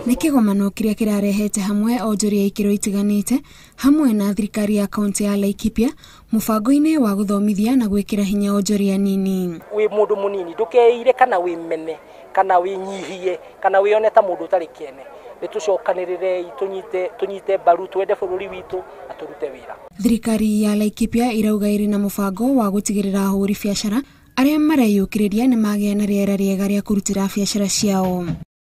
Nĩ kĩgomano kĩrĩa kĩrarehete hamwe onjoria ikĩro itiganĩte hamwe na thirikari ya kaunti ya Laikipia mũbango-inĩ wa gũthomithia na gwĩkĩra hinya onjoria nini. Wĩ mũndũ mũnini ndũkeire kana wĩ mene kana wĩ nyihie kana wĩone ta mũndũ ũtarĩ kĩene. Nĩtũcokanĩrĩre tunyite mbaru twende bũrũri witũ na tũrute wĩra. Thirikari ya Laikipia irauga ĩrĩ na mũbango wa gũtigĩrĩra ahũri biacara arĩa mareyũkĩrĩria nĩ magĩa na rĩera rĩega rĩa kũrutĩra biacara ciao.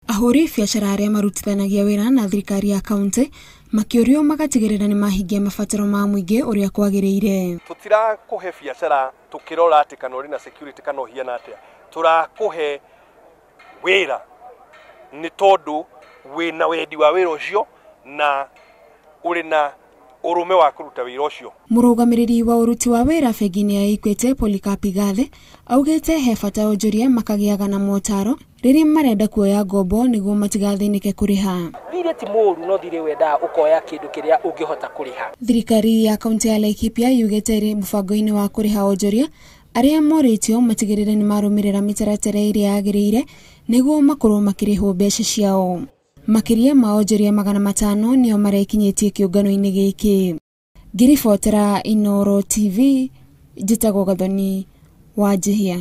Ahũri biacara arĩa marutithanagia wĩra na thirikari ya kaunti makĩũrio magatigĩrĩra nĩ mahingia mabataro ma mũingĩ ũrĩa kwagĩrĩire. Tũtirakũhe biacara tũkĩrora atĩ kana ũrĩ na security kana ũhiana atĩa. Tũrakũhe wĩra nĩ tondũ wĩna wendi wa wĩra ũcio na ũrĩ na ũrũme wa kũruta wĩra ũcio. Mũrũgamĩrĩri wa ũruti wa wĩra bengi-inĩ ya Equity Polycarp Gathe augĩte he bata onjoria makagĩaga na motaro rĩrĩa marenda kuoya ngombo nĩguo matigathĩnĩke kũrĩha. Thirĩ ti mũru no thirĩ wendaga ũkoya kĩndũ kĩrĩa ũngĩhota kũrĩha. Thirikari ya kaunti ya Laikipia yugĩte ĩrĩ mũbango-inĩ wa kũrĩha onjoria arĩa morĩtio matigĩrĩre nĩ marũmĩrĩra mĩtaratara ĩrĩa yagĩrĩire nĩguo makorwo makĩrĩhwo mbeca ciao. Makĩria ma onjoria 500 nĩo marekinyĩtie kĩũngano-inĩ gĩkĩ. Ngĩribotera Inooro TV, njĩtagwo Gathoni wa Njihia.